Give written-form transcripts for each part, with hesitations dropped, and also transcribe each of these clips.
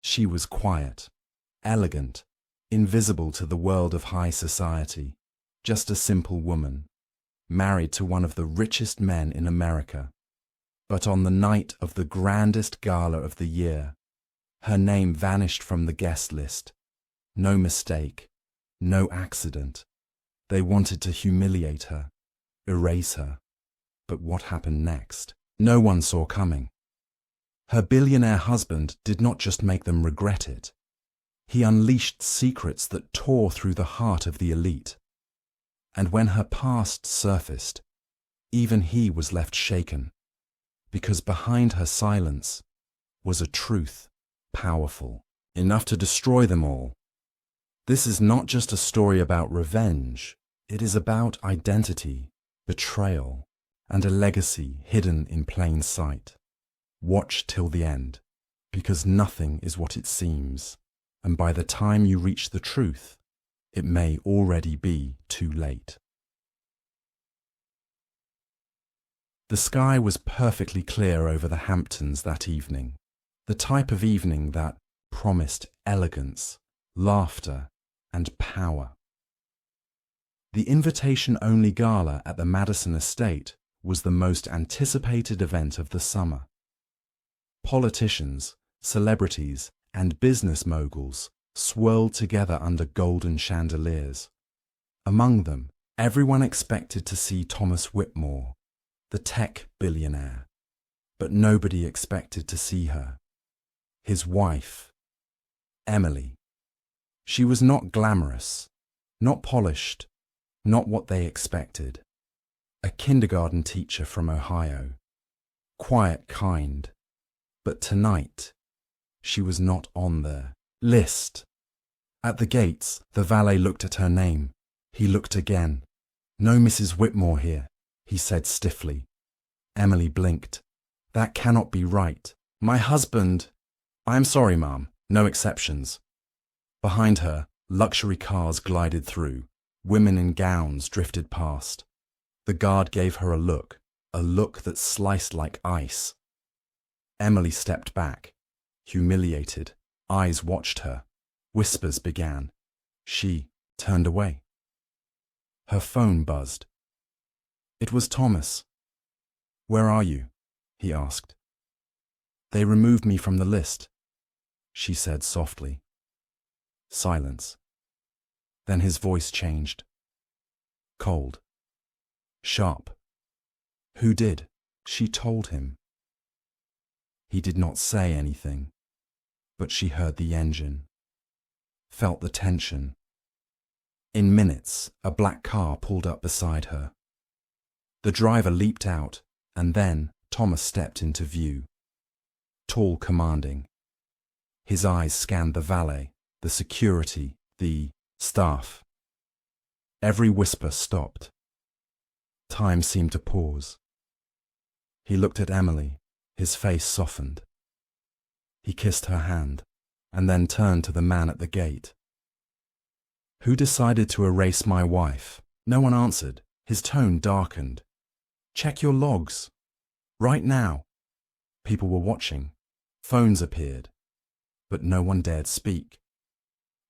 She was quiet, elegant, invisible to the world of high society, just a simple woman, married to one of the richest men in America. But on the night of the grandest gala of the year, her name vanished from the guest list. No mistake, no accident. They wanted to humiliate her, erase her. But what happened next? No one saw coming. Her billionaire husband did not just make them regret it. He unleashed secrets that tore through the heart of the elite. And when her past surfaced, even he was left shaken, because behind her silence was a truth, powerful, enough to destroy them all. This is not just a story about revenge. It is about identity, betrayal, and a legacy hidden in plain sight. Watch till the end, because nothing is what it seems, and by the time you reach the truth, it may already be too late. The sky was perfectly clear over the Hamptons that evening, the type of evening that promised elegance, laughter, and power. The invitation-only gala at the Madison estate was the most anticipated event of the summer. Politicians, celebrities, and business moguls swirled together under golden chandeliers. Among them, everyone expected to see Thomas Whitmore, the tech billionaire, but nobody expected to see her. His wife, Emily. She was not glamorous, not polished, not what they expected. A kindergarten teacher from Ohio. Quiet, kind. But tonight, she was not on their list. At the gates, the valet looked at her name. He looked again. "No Mrs. Whitmore here," he said stiffly. Emily blinked. "That cannot be right. My husband—" "I am sorry, ma'am. No exceptions." Behind her, luxury cars glided through. Women in gowns drifted past. The guard gave her a look that sliced like ice. Emily stepped back, humiliated. Eyes watched her. Whispers began. She turned away. Her phone buzzed. It was Thomas. "Where are you?" he asked. "They removed me from the list," she said softly. Silence. Then his voice changed. Cold. Sharp. "Who did?" She told him. He did not say anything, but she heard the engine, felt the tension. In minutes, a black car pulled up beside her. The driver leaped out, and then Thomas stepped into view. Tall, commanding. His eyes scanned the valet, the security, the staff. Every whisper stopped. Time seemed to pause. He looked at Emily, his face softened. He kissed her hand, and then turned to the man at the gate. "Who decided to erase my wife?" No one answered. His tone darkened. "Check your logs. Right now." People were watching. Phones appeared, but no one dared speak.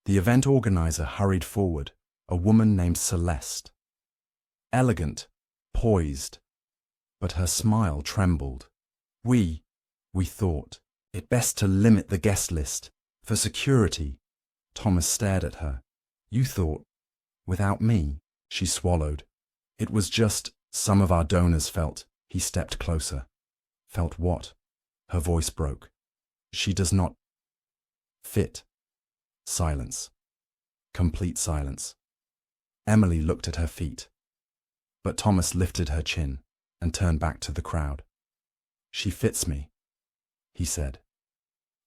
The event organizer hurried forward, a woman named Celeste. Elegant, poised, but her smile trembled. We thought it best to limit the guest list, for security." Thomas stared at her. "You thought, without me?" She swallowed. "It was just some of our donors felt." He stepped closer. "Felt what?" Her voice broke. "She does not fit." Silence. Complete silence. Emily looked at her feet, but Thomas lifted her chin and turned back to the crowd. "She fits me," he said.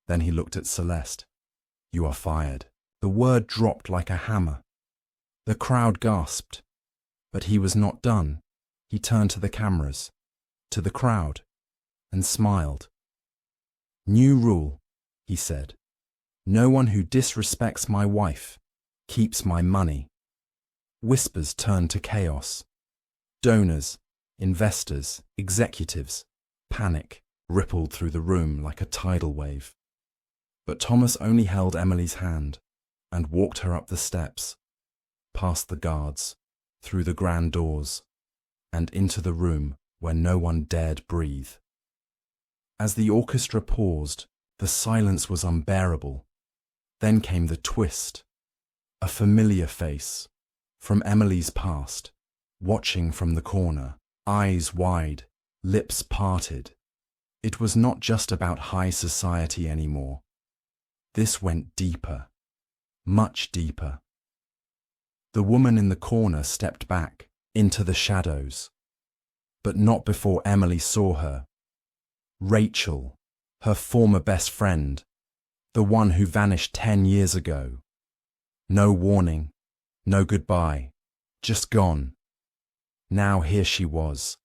Then he looked at Celeste. "You are fired." The word dropped like a hammer. The crowd gasped, but he was not done. He turned to the cameras, to the crowd, and smiled. "New rule," he said. "No one who disrespects my wife keeps my money." Whispers turned to chaos. Donors, investors, executives, panic rippled through the room like a tidal wave. But Thomas only held Emily's hand and walked her up the steps, past the guards, through the grand doors, and into the room where no one dared breathe. As the orchestra paused, the silence was unbearable. Then came the twist. A familiar face, from Emily's past, watching from the corner, eyes wide, lips parted. It was not just about high society anymore. This went deeper, much deeper. The woman in the corner stepped back into the shadows, but not before Emily saw her. Rachel, her former best friend, the one who vanished 10 years ago. No warning, no goodbye, just gone. Now here she was,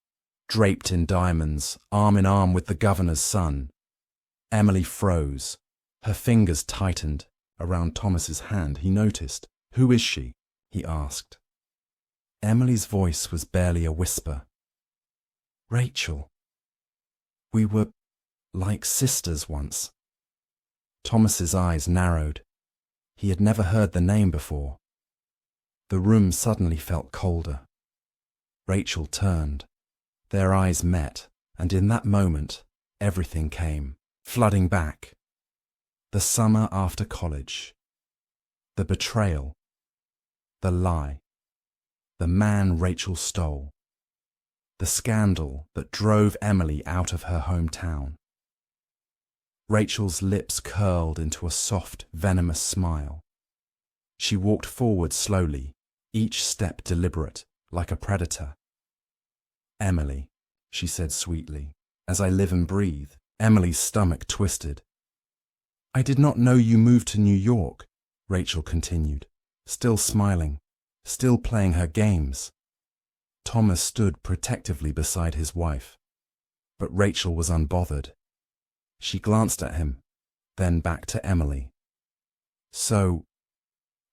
draped in diamonds, arm in arm with the governor's son. Emily froze. Her fingers tightened around Thomas's hand. He noticed. "Who is she?" he asked. Emily's voice was barely a whisper. "Rachel. We were like sisters once." Thomas's eyes narrowed. He had never heard the name before. The room suddenly felt colder. Rachel turned. Their eyes met, and in that moment, everything came, flooding back. The summer after college. The betrayal. The lie. The man Rachel stole. The scandal that drove Emily out of her hometown. Rachel's lips curled into a soft, venomous smile. She walked forward slowly, each step deliberate, like a predator. "Emily," she said sweetly, "as I live and breathe." Emily's stomach twisted. "I did not know you moved to New York," Rachel continued, still smiling, still playing her games. Thomas stood protectively beside his wife, but Rachel was unbothered. She glanced at him, then back to Emily. "So,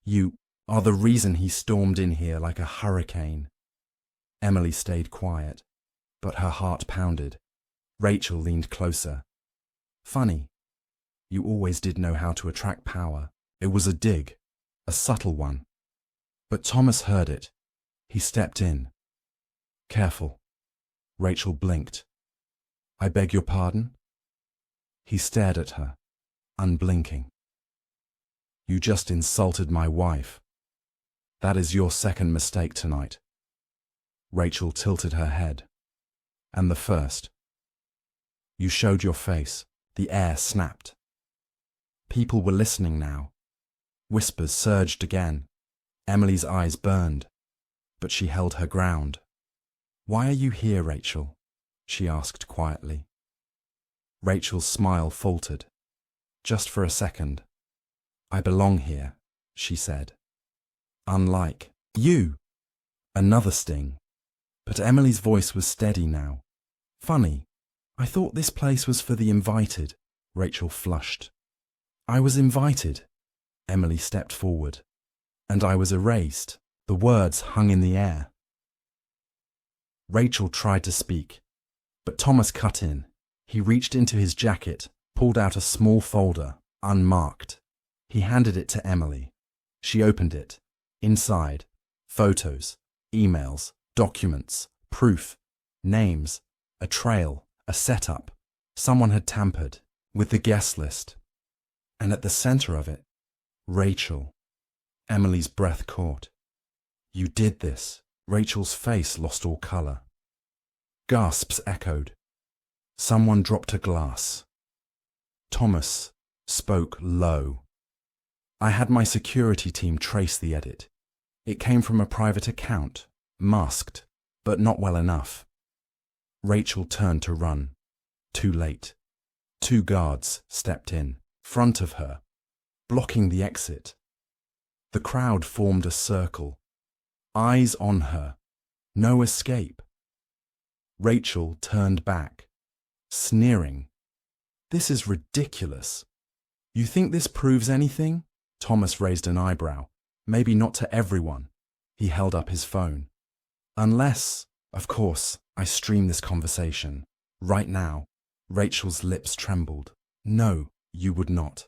you are the reason he stormed in here like a hurricane." Emily stayed quiet, but her heart pounded. Rachel leaned closer. "Funny. You always did know how to attract power." It was a dig, a subtle one. But Thomas heard it. He stepped in. "Careful." Rachel blinked. "I beg your pardon?" He stared at her, unblinking. "You just insulted my wife. That is your second mistake tonight." Rachel tilted her head. "And the first." "You showed your face." The air snapped. People were listening now. Whispers surged again. Emily's eyes burned, but she held her ground. "Why are you here, Rachel?" she asked quietly. Rachel's smile faltered. "Just for a second. I belong here," she said. "Unlike you." Another sting. But Emily's voice was steady now. "Funny. I thought this place was for the invited." Rachel flushed. "I was invited." Emily stepped forward. "And I was erased." The words hung in the air. Rachel tried to speak, but Thomas cut in. He reached into his jacket, pulled out a small folder, unmarked. He handed it to Emily. She opened it. Inside, photos, emails, documents, proof, names, a trail, a setup. Someone had tampered with the guest list. And at the center of it, Rachel. Emily's breath caught. "You did this." Rachel's face lost all color. Gasps echoed. Someone dropped a glass. Thomas spoke low. "I had my security team trace the edit. It came from a private account, masked, but not well enough." Rachel turned to run. Too late. 2 guards stepped in, front of her, blocking the exit. The crowd formed a circle, eyes on her, no escape. Rachel turned back, sneering. "This is ridiculous. You think this proves anything?" Thomas raised an eyebrow. "Maybe not to everyone." He held up his phone. "Unless, of course, I stream this conversation. Right now." Rachel's lips trembled. "No, you would not."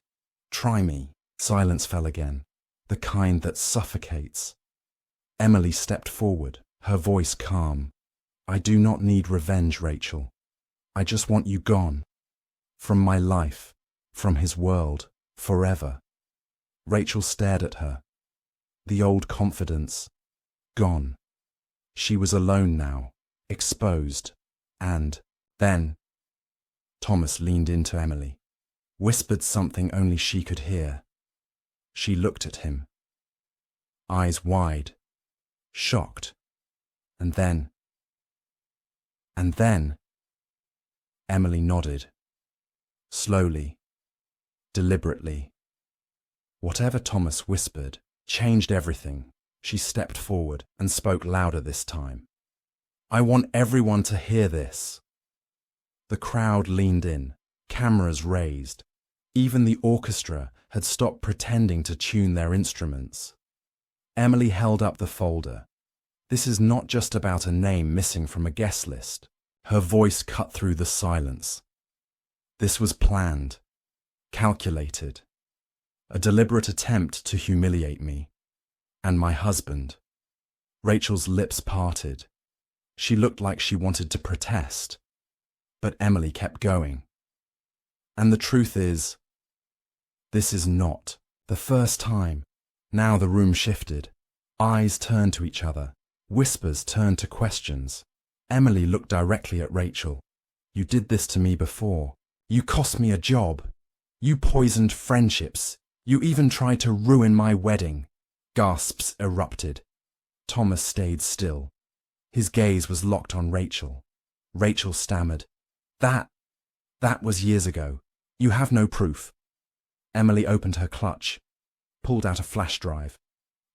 Try me. Silence fell again, the kind that suffocates. Emily stepped forward, her voice calm. I do not need revenge, Rachel. I just want you gone. From my life, from his world, forever. Rachel stared at her. The old confidence, gone. She was alone now, exposed, and then Thomas leaned into Emily, whispered something only she could hear. She looked at him, eyes wide, shocked, and then Emily nodded, slowly, deliberately. Whatever Thomas whispered changed everything. She stepped forward and spoke louder this time. I want everyone to hear this. The crowd leaned in, cameras raised. Even the orchestra had stopped pretending to tune their instruments. Emily held up the folder. This is not just about a name missing from a guest list. Her voice cut through the silence. This was planned, calculated, a deliberate attempt to humiliate me. And my husband. Rachel's lips parted. She looked like she wanted to protest. But Emily kept going. And the truth is, this is not the first time. Now the room shifted. Eyes turned to each other. Whispers turned to questions. Emily looked directly at Rachel. You did this to me before. You cost me a job. You poisoned friendships. You even tried to ruin my wedding. Gasps erupted. Thomas stayed still. His gaze was locked on Rachel. Rachel stammered. That was years ago. You have no proof. Emily opened her clutch, pulled out a flash drive.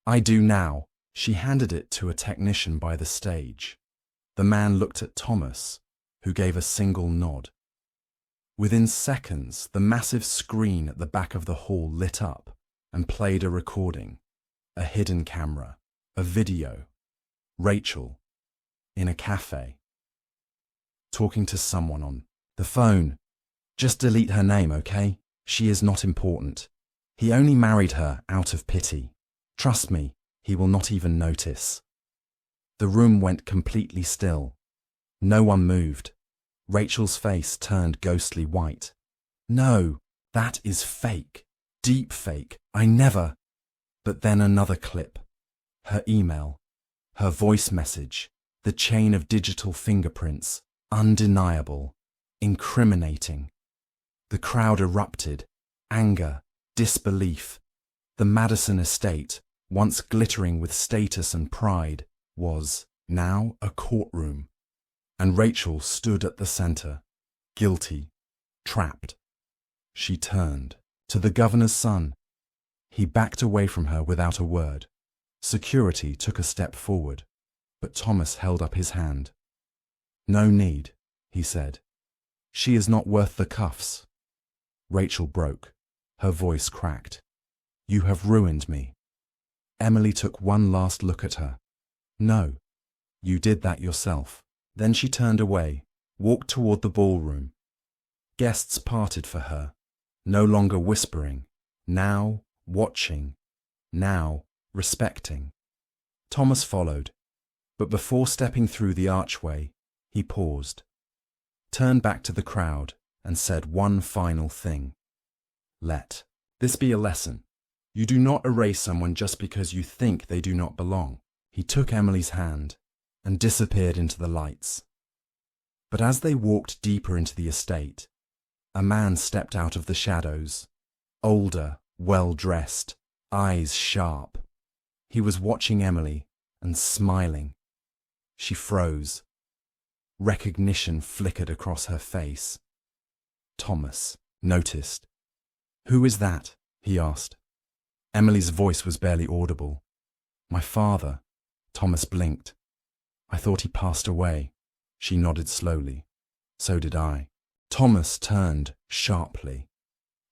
I do now. She handed it to a technician by the stage. The man looked at Thomas, who gave a single nod. Within seconds, the massive screen at the back of the hall lit up and played a recording. A hidden camera, a video. Rachel, in a cafe, talking to someone on the phone. Just delete her name, okay? She is not important. He only married her out of pity. Trust me, he will not even notice. The room went completely still. No one moved. Rachel's face turned ghostly white. No, that is fake. Deep fake. I never... But then another clip. Her email. Her voice message. The chain of digital fingerprints. Undeniable. Incriminating. The crowd erupted. Anger. Disbelief. The Madison estate, once glittering with status and pride, was now a courtroom. And Rachel stood at the center, guilty, trapped. She turned to the governor's son. He backed away from her without a word. Security took a step forward, but Thomas held up his hand. No need, he said. She is not worth the cuffs. Rachel broke. Her voice cracked. You have ruined me. Emily took one last look at her. No, you did that yourself. Then she turned away, walked toward the ballroom. Guests parted for her, no longer whispering, now watching, now respecting. Thomas followed, but before stepping through the archway, he paused, turned back to the crowd and said one final thing. Let this be a lesson. You do not erase someone just because you think they do not belong. He took Emily's hand and disappeared into the lights. But as they walked deeper into the estate, a man stepped out of the shadows, older, well-dressed, eyes sharp. He was watching Emily and smiling. She froze. Recognition flickered across her face. Thomas noticed. Who is that? He asked. Emily's voice was barely audible. My father. Thomas blinked. I thought he passed away. She nodded slowly. So did I. Thomas turned sharply.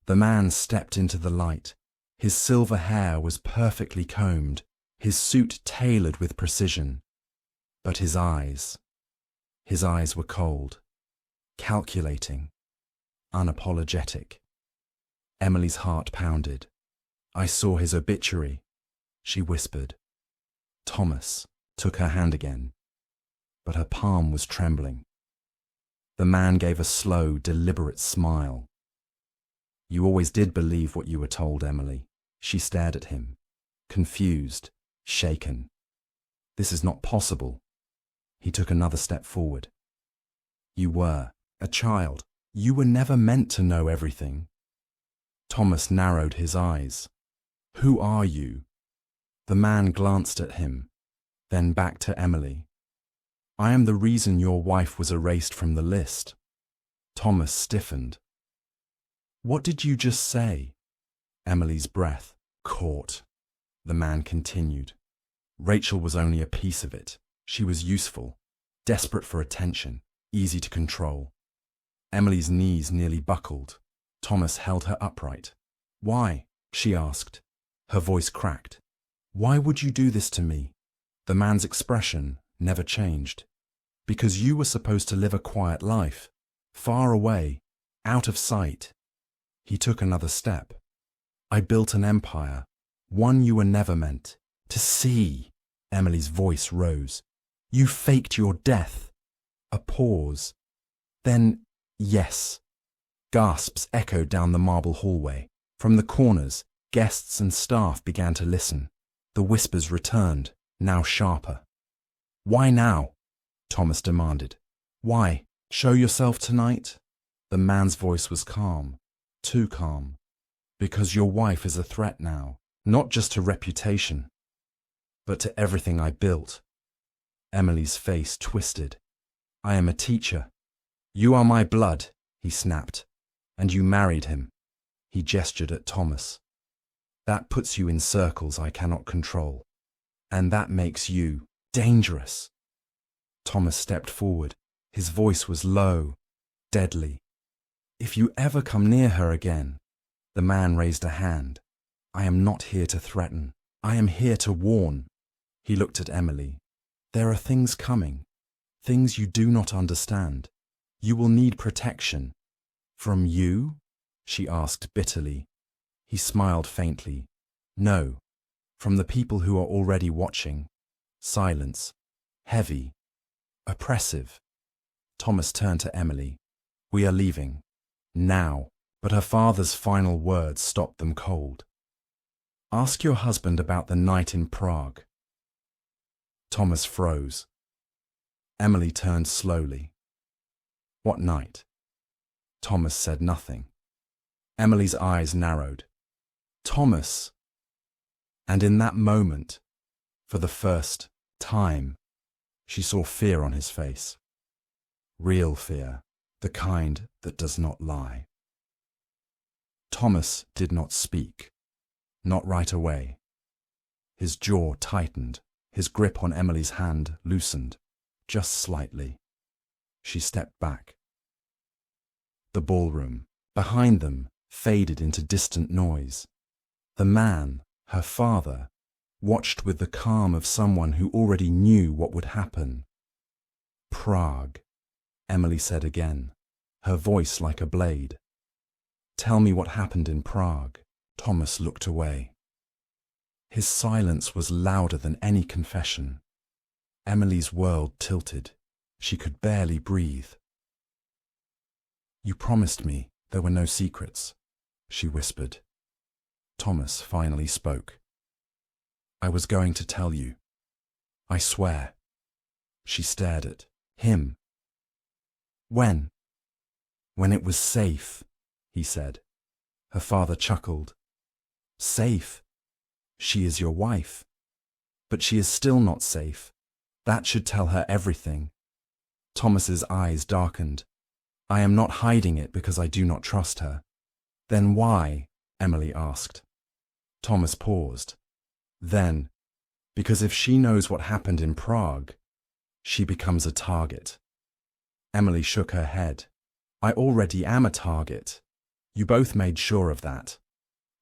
The man stepped into the light. His silver hair was perfectly combed, his suit tailored with precision. But his eyes were cold, calculating, unapologetic. Emily's heart pounded. I saw his obituary, she whispered. Thomas took her hand again, but her palm was trembling. The man gave a slow, deliberate smile. You always did believe what you were told, Emily. She stared at him, confused, shaken. This is not possible. He took another step forward. You were a child. You were never meant to know everything. Thomas narrowed his eyes. Who are you? The man glanced at him, then back to Emily. I am the reason your wife was erased from the list. Thomas stiffened. What did you just say? Emily's breath caught. The man continued. Rachel was only a piece of it. She was useful, desperate for attention, easy to control. Emily's knees nearly buckled. Thomas held her upright. Why? She asked. Her voice cracked. Why would you do this to me? The man's expression never changed. Because you were supposed to live a quiet life, far away, out of sight. He took another step. I built an empire, one you were never meant to see. Emily's voice rose. You faked your death. A pause. Then, yes. Gasps echoed down the marble hallway. From the corners, guests and staff began to listen. The whispers returned, now sharper. Why now? Thomas demanded. Why? Show yourself tonight? The man's voice was calm, too calm. Because your wife is a threat now, not just to reputation, but to everything I built. Emily's face twisted. I am a teacher. You are my blood, he snapped. And you married him. He gestured at Thomas. That puts you in circles I cannot control. And that makes you dangerous. Thomas stepped forward. His voice was low, deadly. If you ever come near her again. The man raised a hand. I am not here to threaten. I am here to warn. He looked at Emily. There are things coming. Things you do not understand. You will need protection. From you? She asked bitterly. He smiled faintly. No. From the people who are already watching. Silence. Heavy. Oppressive. Thomas turned to Emily. We are leaving. Now. But her father's final words stopped them cold. Ask your husband about the night in Prague. Thomas froze. Emily turned slowly. What night? Thomas said nothing. Emily's eyes narrowed. Thomas! And in that moment, for the first time, she saw fear on his face. Real fear, the kind that does not lie. Thomas did not speak, not right away. His jaw tightened, his grip on Emily's hand loosened, just slightly. She stepped back. The ballroom, behind them, faded into distant noise. The man, her father, watched with the calm of someone who already knew what would happen. Prague, Emily said again, her voice like a blade. Tell me what happened in Prague. Thomas looked away. His silence was louder than any confession. Emily's world tilted. She could barely breathe. You promised me there were no secrets, she whispered. Thomas finally spoke. I was going to tell you. I swear. She stared at him. When? When it was safe, he said. Her father chuckled. Safe? She is your wife. But she is still not safe. That should tell her everything. Thomas's eyes darkened. I am not hiding it because I do not trust her. Then why? Emily asked. Thomas paused. Then, because if she knows what happened in Prague, she becomes a target. Emily shook her head. I already am a target. You both made sure of that.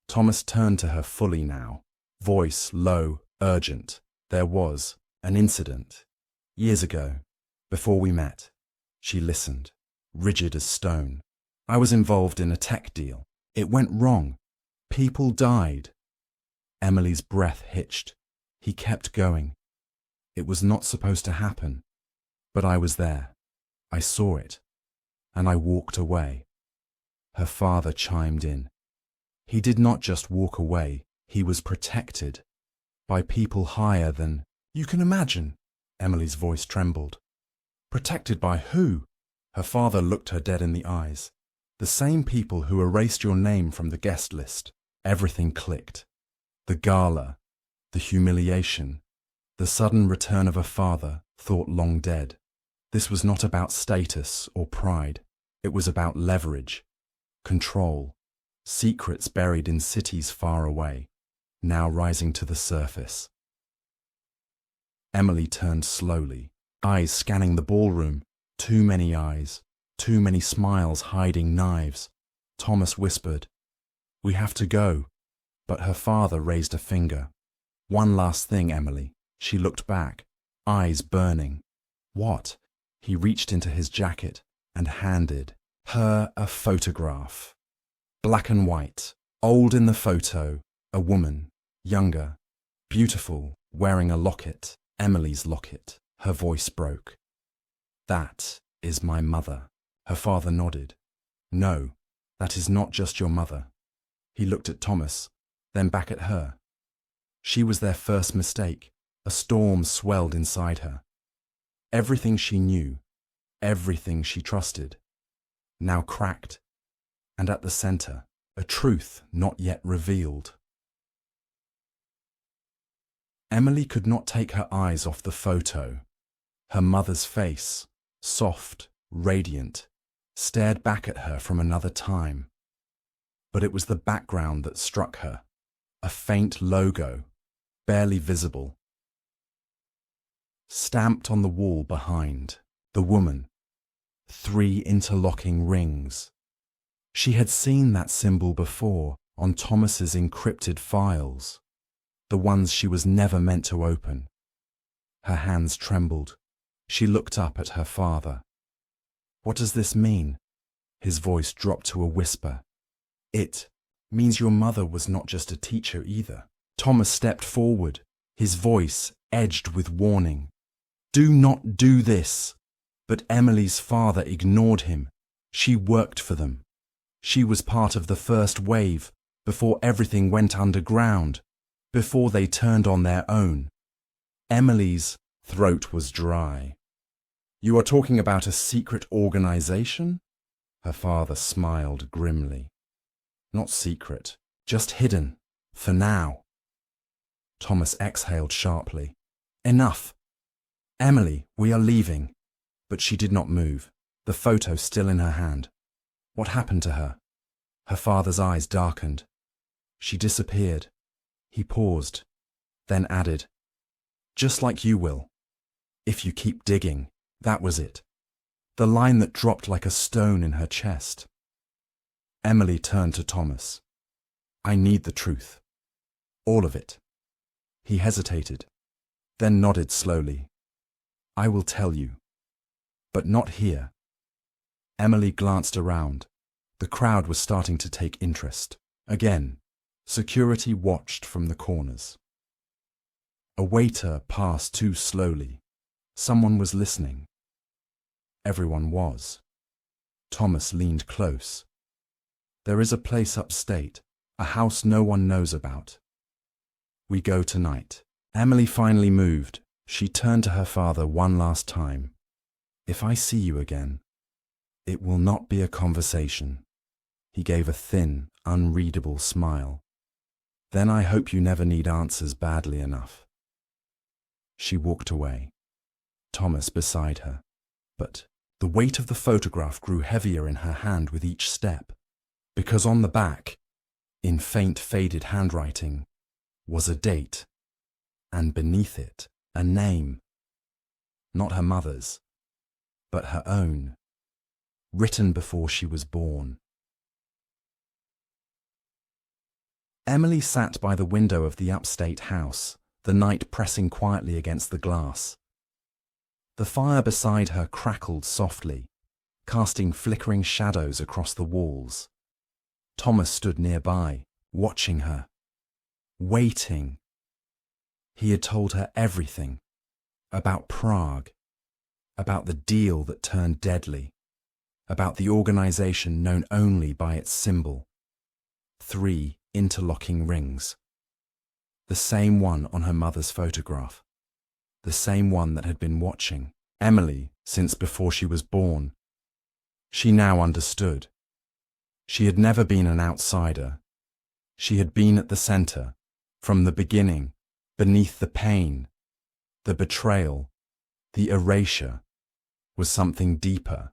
Thomas turned to her fully now, voice low, urgent. There was an incident. Years ago, before we met. She listened, rigid as stone. I was involved in a tech deal. It went wrong. People died. Emily's breath hitched. He kept going. It was not supposed to happen. But I was there. I saw it. And I walked away. Her father chimed in. He did not just walk away. He was protected. By people higher than... You can imagine. Emily's voice trembled. Protected by who? Her father looked her dead in the eyes. The same people who erased your name from the guest list. Everything clicked. The gala, the humiliation, the sudden return of a father thought long dead. This was not about status or pride. It was about leverage, control, secrets buried in cities far away, now rising to the surface. Emily turned slowly, eyes scanning the ballroom. Too many eyes, too many smiles hiding knives. Thomas whispered, "We have to go." But her father raised a finger. "One last thing, Emily." She looked back, eyes burning. "What?" He reached into his jacket and handed her a photograph. Black and white, old in the photo, a woman, younger, beautiful, wearing a locket, Emily's locket. Her voice broke. "That is my mother." Her father nodded. "No, that is not just your mother." He looked at Thomas, then back at her. She was their first mistake. A storm swelled inside her. Everything she knew, everything she trusted, now cracked, and at the center, a truth not yet revealed. Emily could not take her eyes off the photo. Her mother's face, soft, radiant, stared back at her from another time. But it was the background that struck her, a faint logo, barely visible. Stamped on the wall behind, the woman, 3 interlocking rings. She had seen that symbol before on Thomas's encrypted files, the ones she was never meant to open. Her hands trembled. She looked up at her father. "What does this mean?" His voice dropped to a whisper. "It means your mother was not just a teacher either." Thomas stepped forward, his voice edged with warning. "Do not do this." But Emily's father ignored him. She worked for them. She was part of the first wave, before everything went underground, before they turned on their own. Emily's throat was dry. "You are talking about a secret organization?" Her father smiled grimly. "Not secret, just hidden, for now." Thomas exhaled sharply. "Enough. Emily, we are leaving." But she did not move, the photo still in her hand. What happened to her? Her father's eyes darkened. She disappeared. He paused, then added, "Just like you will. If you keep digging." That was it. The line that dropped like a stone in her chest. Emily turned to Thomas. "I need the truth. All of it." He hesitated, then nodded slowly. "I will tell you. But not here." Emily glanced around. The crowd was starting to take interest. Again, security watched from the corners. A waiter passed too slowly. Someone was listening. Everyone was. Thomas leaned close. "There is a place upstate, a house no one knows about. We go tonight." Emily finally moved. She turned to her father one last time. "If I see you again, it will not be a conversation." He gave a thin, unreadable smile. "Then I hope you never need answers badly enough." She walked away, Thomas beside her. But the weight of the photograph grew heavier in her hand with each step, because on the back, in faint faded handwriting, was a date, and beneath it, a name. Not her mother's, but her own, written before she was born. Emily sat by the window of the upstate house, the night pressing quietly against the glass. The fire beside her crackled softly, casting flickering shadows across the walls. Thomas stood nearby, watching her, waiting. He had told her everything, about Prague, about the deal that turned deadly, about the organization known only by its symbol, 3 interlocking rings. The same one on her mother's photograph, the same one that had been watching Emily since before she was born. She now understood. She had never been an outsider. She had been at the center, from the beginning, beneath the pain. The betrayal, the erasure, was something deeper,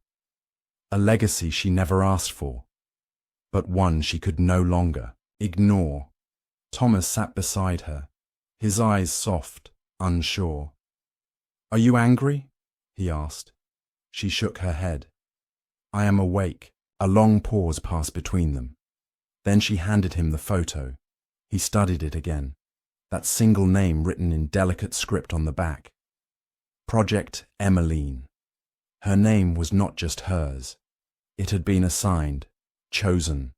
a legacy she never asked for, but one she could no longer ignore. Thomas sat beside her, his eyes soft, unsure. "Are you angry?" he asked. She shook her head. "I am awake." A long pause passed between them. Then she handed him the photo. He studied it again, that single name written in delicate script on the back. Project Emmeline. Her name was not just hers. It had been assigned, chosen.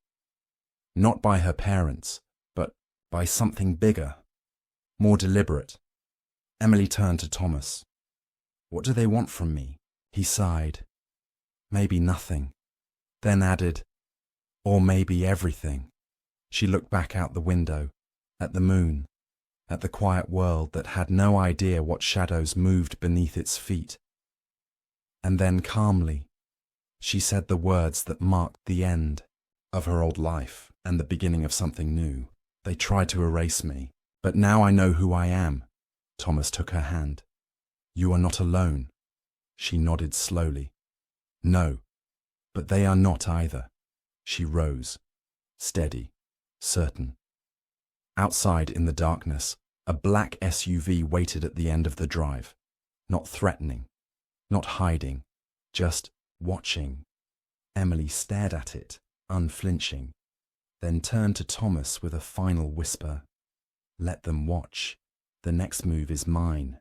Not by her parents, but by something bigger, more deliberate. Emily turned to Thomas. "What do they want from me?" He sighed. "Maybe nothing." Then added, "Or maybe everything." She looked back out the window, at the moon, at the quiet world that had no idea what shadows moved beneath its feet. And then calmly, she said the words that marked the end of her old life and the beginning of something new. "They tried to erase me, but now I know who I am." Thomas took her hand. "You are not alone." She nodded slowly. "No, but they are not either." She rose, steady, certain. Outside in the darkness, a black SUV waited at the end of the drive, not threatening, not hiding, just watching. Emily stared at it, unflinching, then turned to Thomas with a final whisper. "Let them watch. The next move is mine."